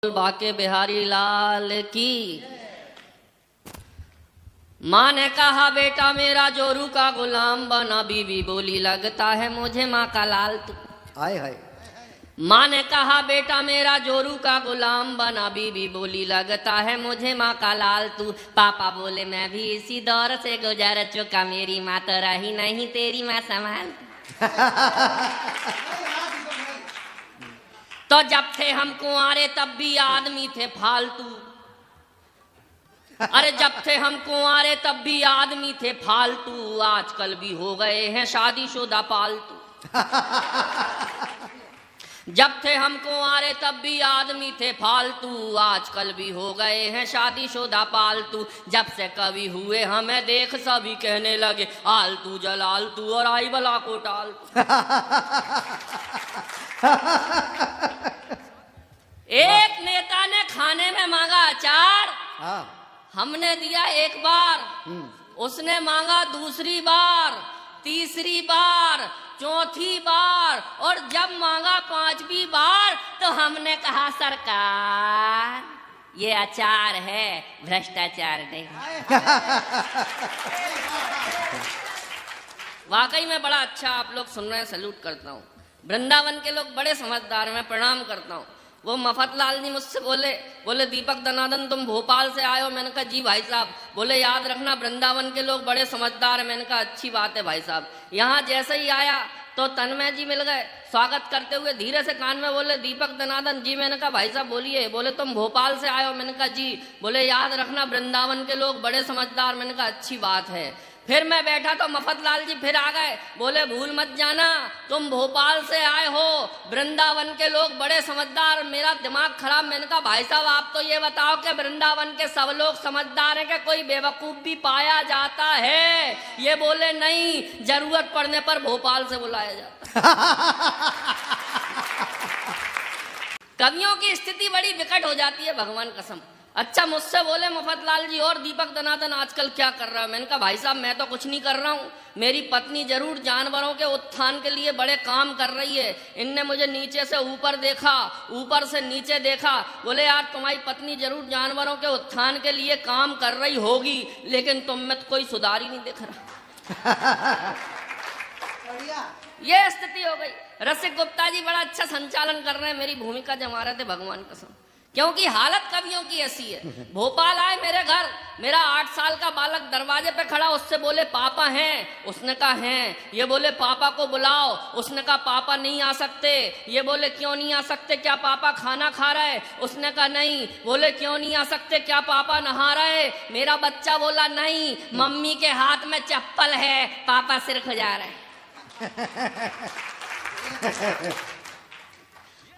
बाके बिहारी लाल की। माँ ने कहा बेटा मेरा जोरू का गुलाम बना, बीवी बोली लगता है मुझे माँ का लाल तू। हाय हाय। माँ ने कहा बेटा मेरा जोरू का गुलाम बना, बीवी बोली लगता है मुझे माँ का लाल तू। पापा बोले मैं भी इसी दौर से गुजर चुका, मेरी माँ तो रही नहीं तेरी माँ संभाल। तो जब थे हम कुंवारे तब भी आदमी थे फालतू। अरे जब थे हम कुंवारे तब भी आदमी थे फालतू, आजकल भी हो गए हैं शादीशुदा पालतू। जब थे हम कुंवारे तब भी आदमी थे फालतू, आजकल भी हो गए हैं शादीशुदा पालतू। जब से कवि हुए हमें देख सभी कहने लगे आलतू जलालतू और आई बला को टालतू। एक नेता ने खाने में मांगा अचार, हमने दिया एक बार, उसने मांगा दूसरी बार, तीसरी बार, चौथी बार और जब मांगा पांचवी बार तो हमने कहा सरकार ये अचार है भ्रष्टाचार नहीं। वाकई में बड़ा अच्छा आप लोग सुन रहे हैं, सैल्यूट करता हूँ। वृंदावन के लोग बड़े समझदार, मैं प्रणाम करता हूँ। वो मफतलाल जी मुझसे बोले दीपक दनादन तुम भोपाल से आए हो। मैंने कहा जी भाई साहब। बोले याद रखना वृंदावन के लोग बड़े समझदार हैं। मैंने कहा अच्छी बात है भाई साहब। यहाँ जैसे ही आया तो तन्मय जी मिल गए, स्वागत करते हुए धीरे से कान में बोले दीपक दनादन जी। मैंने कहा भाई साहब बोलिए। बोले तुम भोपाल से आए हो। मैंने कहा जी। बोले याद रखना वृंदावन के लोग बड़े समझदार। मैंने कहा अच्छी बात है। फिर मैं बैठा तो मफतलाल जी फिर आ गए, बोले भूल मत जाना तुम भोपाल से आए हो, वृंदावन के लोग बड़े समझदार। मेरा दिमाग खराब। मैंने कहा भाई साहब आप तो ये बताओ कि वृंदावन के सब लोग समझदार हैं कि कोई बेवकूफ भी पाया जाता है? ये बोले नहीं, जरूरत पड़ने पर भोपाल से बुलाया जाता। कवियों की स्थिति बड़ी विकट हो जाती है भगवान कसम। अच्छा मुझसे बोले मफतलाल जी और दीपक दनादन आजकल क्या कर रहा है? मैंने कहा भाई साहब मैं तो कुछ नहीं कर रहा हूँ, मेरी पत्नी जरूर जानवरों के उत्थान के लिए बड़े काम कर रही है। इनने मुझे नीचे से ऊपर देखा, ऊपर से नीचे देखा। बोले यार तुम्हारी पत्नी जरूर जानवरों के उत्थान के लिए काम कर रही होगी, लेकिन तुम में तो कोई सुधार ही नहीं दिख रहा। ये स्थिति हो गई। रसिक गुप्ता जी बड़ा अच्छा संचालन कर रहे हैं, मेरी भूमिका जमा रहे थे भगवान कसम, क्योंकि हालत कवियों की ऐसी है। भोपाल आए मेरे घर, मेरा 8 साल का बालक दरवाजे पे खड़ा, उससे बोले पापा हैं? उसने कहा हैं। ये बोले पापा को बुलाओ। उसने कहा पापा नहीं आ सकते। ये बोले क्यों नहीं आ सकते? क्या पापा खाना खा रहे? उसने कहा नहीं। बोले क्यों नहीं आ सकते? क्या पापा नहा रहे? मेरा बच्चा बोला नहीं, मम्मी के हाथ में चप्पल है, पापा सिर खुजा रहे।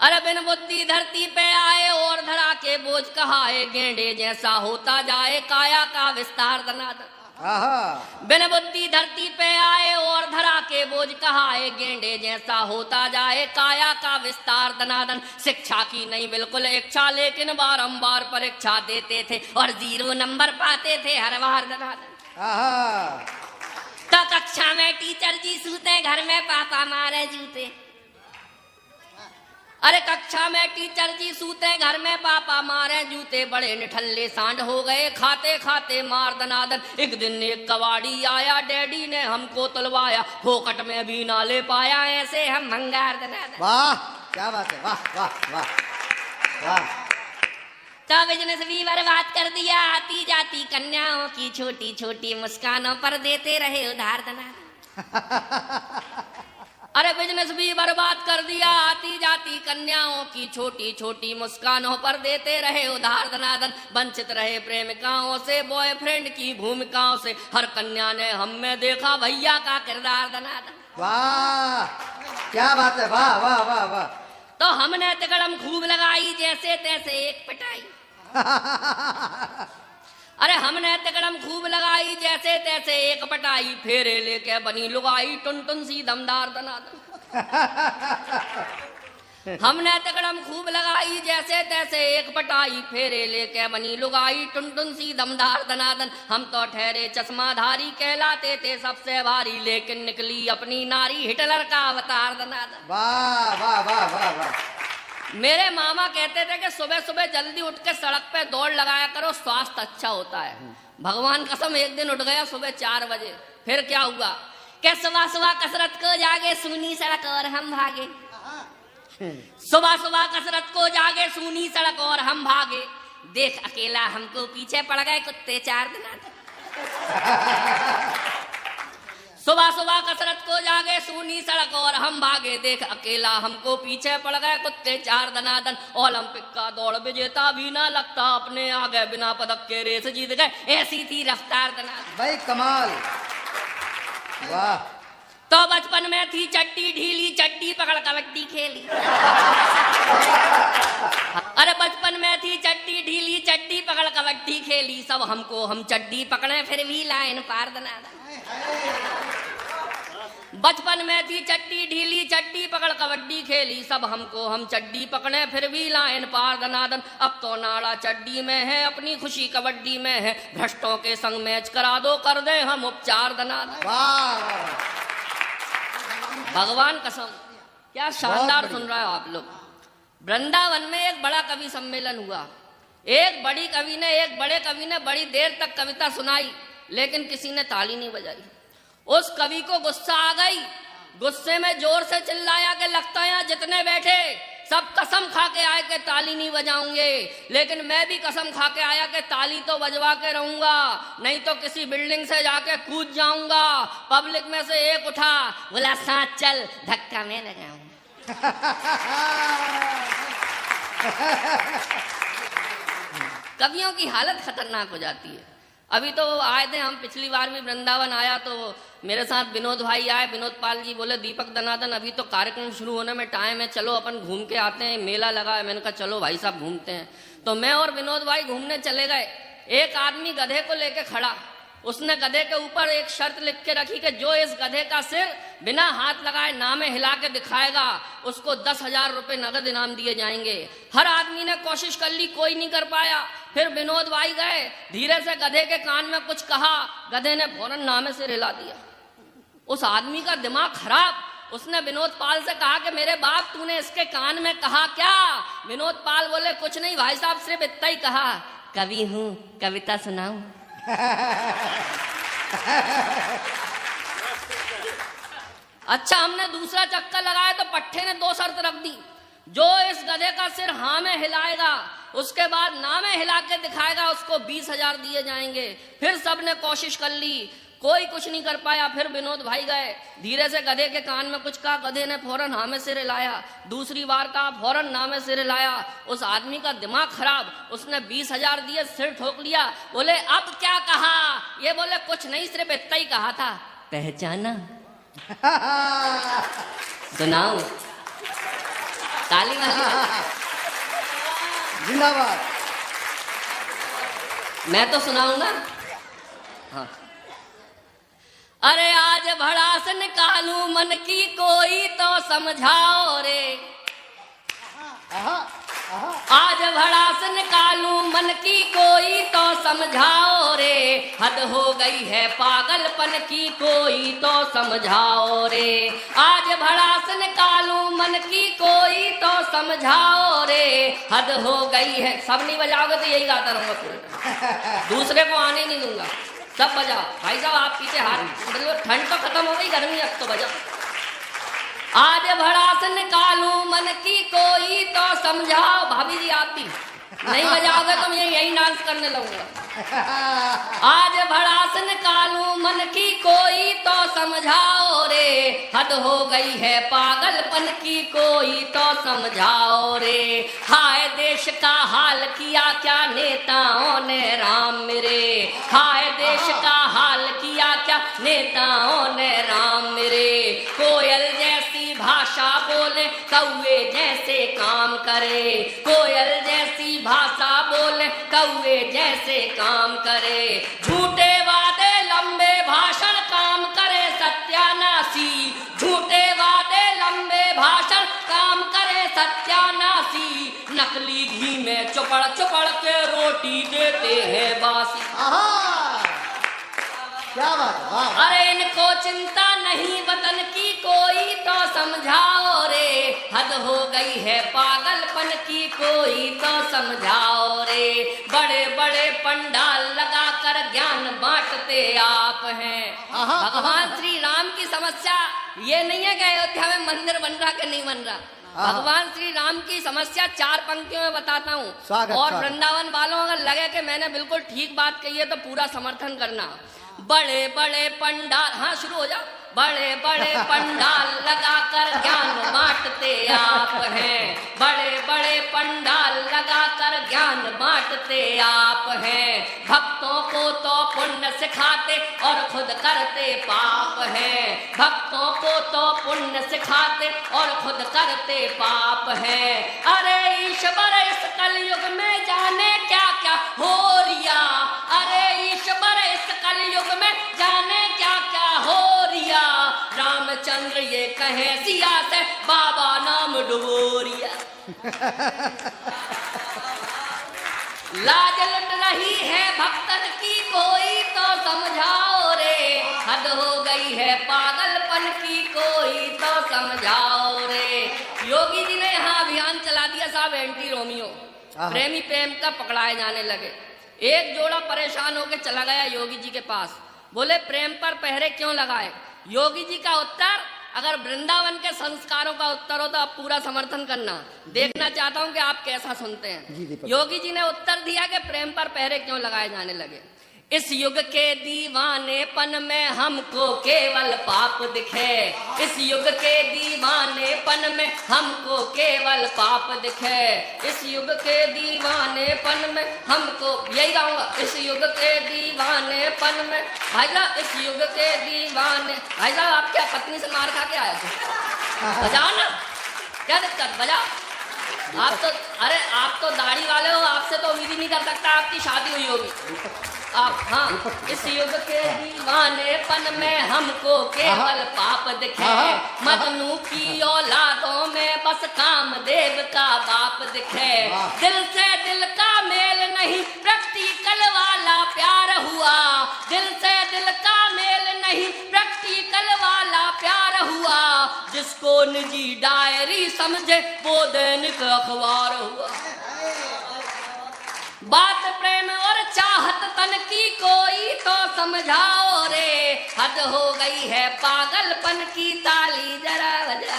अरे बिन बुद्धि धरती पे आए और धरा के बोझ कहाए, गेंडे जैसा होता जाए काया का विस्तार दनादन। बिन बुद्धि धरती पे आए और धरा के बोझ कहाए, गेंडे जैसा होता जाए काया का विस्तार दनादन। शिक्षा की नहीं बिल्कुल इच्छा, लेकिन बारंबार परीक्षा देते थे और 0 नंबर पाते थे हर बार दनादन। तो कक्षा में टीचर जी सूते, घर में पापा मारे जूते। अरे कक्षा में टीचर जी सूते, घर में पापा मारे जूते। बड़े निठल्ले सांड हो गए, खाते खाते मार दनादन। एक दिन एक कबाड़ी आया, डैडी ने हमको तुलवाया, फोकट में भी ना ले पाया, ऐसे हम भंगार दनादन। वाह क्या बात है, वाह वाह वाह वाह। तो बिजनेस भी बर्बाद कर दिया, आती जाती कन्याओं की छोटी छोटी मुस्कानों पर देते रहे उधार दनादन। अरे बिजनेस भी बर्बाद कर दिया, आती जाती कन्याओं की छोटी छोटी मुस्कानों पर देते रहे उधार दनादन। वंचित रहे प्रेमिकाओं से, बॉयफ्रेंड की भूमिकाओं से, हर कन्या ने हम में देखा भैया का किरदार दनादन। वाह क्या बात है, वाह वाह वाह वाह। तो हमने तिकड़म खूब लगाई, जैसे तैसे एक पिटाई। अरे हमने तिकड़म खूब लगाई, जैसे तैसे एक पटाई, फेरे लेके बनी लुगाई टुन टुन सी दमदार दनादन। हमने तिकड़म खूब लगाई, जैसे तैसे एक पटाई, फेरे लेके बनी लुगाई टुन टुन सी दमदार दनादन। हम तो ठहरे चश्माधारी, कहलाते थे सबसे भारी, लेकिन निकली अपनी नारी हिटलर का अवतार दनादन। वाह वाह वाह वाह वाह। मेरे मामा कहते थे कि सुबह सुबह जल्दी उठ के सड़क पे दौड़ लगाया करो, स्वास्थ्य अच्छा होता है। भगवान कसम एक दिन उठ गया सुबह 4 बजे। फिर क्या हुआ कि सुबह सुबह कसरत को जागे, सूनी सड़क और हम भागे। सुबह सुबह कसरत को जागे, सूनी सड़क और हम भागे। देख अकेला हमको पीछे पड़ गए कुत्ते 4 दिन। सुबह सुबह कसरत को जागे, सूनी सड़क और हम भागे। देख अकेला हमको पीछे पड़ गए कुत्ते 4 दनादन। ओलंपिक का दौड़ विजेता भी ना लगता अपने आगे, बिना पदक के रेस जीत गए, ऐसी थी रफ्तार दनादन। भाई कमाल, वाह। तो बचपन में थी चड्डी ढीली, चड्डी पकड़ कबड्डी खेली। अरे बचपन में थी चड्डी ढीली, चड्डी पकड़ कबड्डी खेली। सब हमको हम चड्डी पकड़े फिर भी लाइन पार दनादन। बचपन में थी चड्डी ढीली, चड्डी पकड़ कबड्डी खेली। सब हमको हम चड्डी पकड़े फिर भी लाइन पार दनादन। अब तो नाड़ा चड्डी में है, अपनी खुशी कबड्डी में है। भ्रष्टों के संग मैच करा दो, कर दे हम उपचार दनादन। वाह भगवान कसम, क्या शानदार सुन रहे हो आप लोग। वृंदावन में एक बड़ा कवि सम्मेलन हुआ। एक बड़ी कवि ने, एक बड़े कवि ने बड़ी देर तक कविता सुनाई, लेकिन किसी ने ताली नहीं बजाई। उस कवि को गुस्सा आ गई। गुस्से में जोर से चिल्लाया कि लगता है यहाँ जितने बैठे सब कसम खा के आए कि ताली नहीं बजाऊंगे, लेकिन मैं भी कसम खा के आया कि ताली तो बजवा के रहूंगा, नहीं तो किसी बिल्डिंग से जाके कूद जाऊंगा। पब्लिक में से एक उठा, बोला साथ चल, धक्का मैं लगाऊंगा। कवियों की हालत खतरनाक हो जाती है। अभी तो आए थे हम, पिछली बार भी वृंदावन आया तो मेरे साथ विनोद भाई आए। विनोद पाल जी बोले दीपक दनादन अभी तो कार्यक्रम शुरू होने में टाइम है, चलो अपन घूम के आते हैं, मेला लगा है। मैंने कहा चलो भाई साहब घूमते हैं। तो मैं और विनोद भाई घूमने चले गए। एक आदमी गधे को लेके खड़ा, उसने गधे के ऊपर एक शर्त लिख के रखी कि जो इस गधे का सिर बिना हाथ लगाए नामे हिला के दिखाएगा उसको 10,000 रुपए नगद इनाम दिए जाएंगे। हर आदमी ने कोशिश कर ली, कोई नहीं कर पाया। फिर विनोद भाई गए, धीरे से गधे के कान में कुछ कहा, गधे ने फौरन नामे सिर हिला दिया। उस आदमी का दिमाग खराब। उसने विनोद पाल से कहा कि मेरे बाप तूने इसके कान में कहा क्या? विनोद पाल बोले कुछ नहीं भाई साहब, सिर्फ इतना ही कहा, कवि हूं, कविता सुनाऊं। अच्छा, हमने दूसरा चक्कर लगाया तो पट्टे ने 2 शर्त रख दी। जो इस गधे का सिर हाँ में हिलाएगा, उसके बाद ना में हिला के दिखाएगा, उसको 20,000 दिए जाएंगे। फिर सबने कोशिश कर ली, कोई कुछ नहीं कर पाया। फिर विनोद भाई गए, धीरे से गधे के कान में कुछ कहा, गधे ने फौरन हाँ में सिर हिलाया। दूसरी बार कहा, फौरन ना में सिर हिलाया। उस आदमी का दिमाग खराब, उसने 20,000 दिए, सिर ठोक लिया। बोले अब क्या कहा? ये बोले कुछ नहीं, सिर्फ इतना ही कहा था, पहचाना। सुनाओ ताली वाली, जिंदाबाद। मैं तो सुनाऊंगा। हाँ। अरे आज भड़ास निकालू मन की कोई तो समझाओ रे। आज भड़ास निकालू मन की कोई तो समझाओ रे। हद हो गई है पागलपन की कोई तो समझाओ रे। आज भड़ास निकालू मन की कोई तो समझाओ रे। हद हो गई है। सब नहीं बजाओगे तो यही गाता रहूंगा पूरे, दूसरे को आने नहीं दूंगा। सब बजाओ भाई साहब, आप पीछे हाथ, ठंड तो खत्म हो गई, गर्मी अब तो बजाओ। आज भड़ास निकालू मन की कोई तो समझाओ। भाभी जी आप भी नहीं बजाओगे तो मैं यही डांस करने लगूंगा। आज भड़ास निकालू मन की कोई तो समझाओ रे। हद हो गई है पागलपन की कोई तो समझाओ रे। हाय देश का हाल किया क्या नेताओं ने राम मेरे। हाय देश का हाल किया क्या नेताओं ने राम मेरे। कोयल जैसी भाषा बोले, कौवे जैसे काम करे। कोयल जैसी भाषा बोले, कौवे जैसे काम करे। झूठे वादे लंबे भाषण काम करे सत्यानाशी। झूठे वादे लंबे भाषण काम करे सत्यानाशी। नकली घी में चुपड़ चुपड़ के रोटी देते हैं बासी। क्या बात है, वाह। अरे इनको चिंता नहीं वतन की कोई तो समझाओ रे, हद हो गई है पागलपन की कोई तो समझाओ रे। बड़े बड़े पंडाल लगाकर ज्ञान बांटते आप हैं। भगवान श्री राम की समस्या ये नहीं है कि अयोध्या में मंदिर बन रहा कि नहीं बन रहा। भगवान श्री राम की समस्या 4 पंक्तियों में बताता हूँ, और वृंदावन वालों अगर लगे कि मैंने बिल्कुल ठीक बात कही है तो पूरा समर्थन करना। बड़े बड़े पंडाल, हाँ शुरू हो जाओ। बड़े बड़े पंडाल लगाकर ज्ञान बांटते आप हैं। बड़े बड़े पंडाल लगाकर ज्ञान बांटते आप हैं। भक्तों को तो पुण्य सिखाते और खुद करते पाप हैं। भक्तों को तो पुण्य सिखाते और खुद करते पाप हैं। अरे ईश्वर इस कलयुग में जाने क्या क्या हो रिया। अरे ईश्वर इस कलयुग में जाने क्या क्या हो रिया। रामचंद्र ये कहे सिया से बाबा नाम डुबोरिया। लाज लुट रही है भक्तन की कोई तो समझाओ रे, हद हो गई है पागलपन की कोई तो समझाओ रे। योगी जी ने यहाँ अभियान चला दिया साहब, एंटी रोमियो। प्रेमी प्रेम का पकड़ाए जाने लगे। एक जोड़ा परेशान होकर चला गया योगी जी के पास, बोले प्रेम पर पहरे क्यों लगाए। योगी जी का उत्तर, अगर वृंदावन के संस्कारों का उत्तर हो तो आप पूरा समर्थन करना। देखना चाहता हूं कि आप कैसा सुनते हैं। योगी जी ने उत्तर दिया कि प्रेम पर पहरे क्यों लगाए जाने लगे। इस युग के दीवानेपन में हमको केवल पाप दिखे। इस युग के दीवानेपन में हमको केवल पाप दिखे। इस युग के दीवानेपन में हमको, यही गाऊंगा, इस युग के दीवानेपन में। भाई साहब इस युग के दीवाने, भाई साहब आप क्या पत्नी से मार खा के आए थे? बजाओ ना, क्या दिक्कत, बजाओ। आप तो, अरे आप तो दाढ़ी वाले हो, आपसे तो उम्मीद ही नहीं कर सकता आपकी शादी हुई होगी आप। हाँ, इस युग के दीवानेपन में हमको केवल पाप दिखे। मजनू की औलादों में बस कामदेव का बाप दिखे। दिल से दिल का मेल नहीं, प्रैक्टिकल वाला प्यार हुआ। दिल से दिल का मेल नहीं, प्रैक्टिकल वाला प्यार हुआ। जिसको निजी डायरी समझे वो दैनिक अखबार हुआ। बात प्रेम और चाहत तन की कोई तो समझाओ रे, हद हो गई है पागलपन की ताली जरा बजा।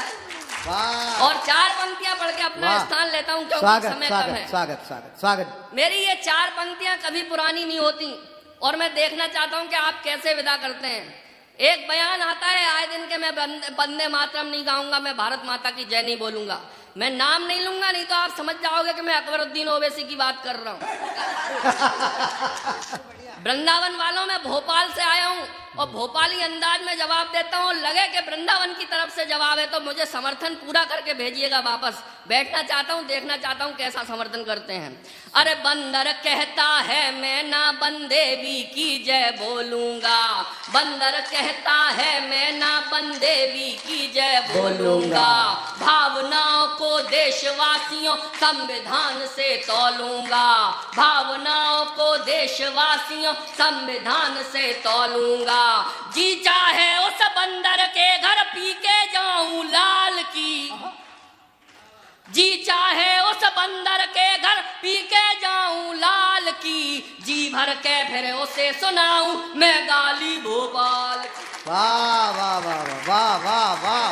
और 4 पंक्तियां पढ़ के अपना स्थान लेता हूं क्योंकि समय कम है। स्वागत स्वागत स्वागत। मेरी ये 4 पंक्तियां कभी पुरानी नहीं होती और मैं देखना चाहता हूं कि आप कैसे विदा करते हैं। एक बयान आता है आए दिन के, मैं वंदे मातरम नहीं गाऊंगा, मैं भारत माता की जय नहीं बोलूंगा। मैं नाम नहीं लूंगा, नहीं तो आप समझ जाओगे कि मैं अकबरुद्दीन ओवैसी की बात कर रहा हूं। वृंदावन वालों, मैं भोपाल से आया हूं और भोपाली अंदाज में जवाब देता हूं। लगे कि वृंदावन की तरफ से जवाब है तो मुझे समर्थन पूरा करके भेजिएगा वापस। बैठना चाहता हूं, देखना चाहता हूं कैसा समर्थन करते हैं। अरे बंदर कहता है मैं ना बंदेवी की जय बोलूंगा। बंदर कहता है मैं ना बंदेवी की जय बोलूंगा। भावनाओं को देशवासियों संविधान से तौलूंगा। भावनाओं को देशवासियों संविधान से तौलूंगा। जी चाहे उस बंदर के घर पी के जाऊं लाल की। जी चाहे उस बंदर के घर पी के जाऊं लाल की। जी भर के फिर उसे सुनाऊं मैं गाली भोपाल की। वाह वाह वाह वाह वाह वाह वाह।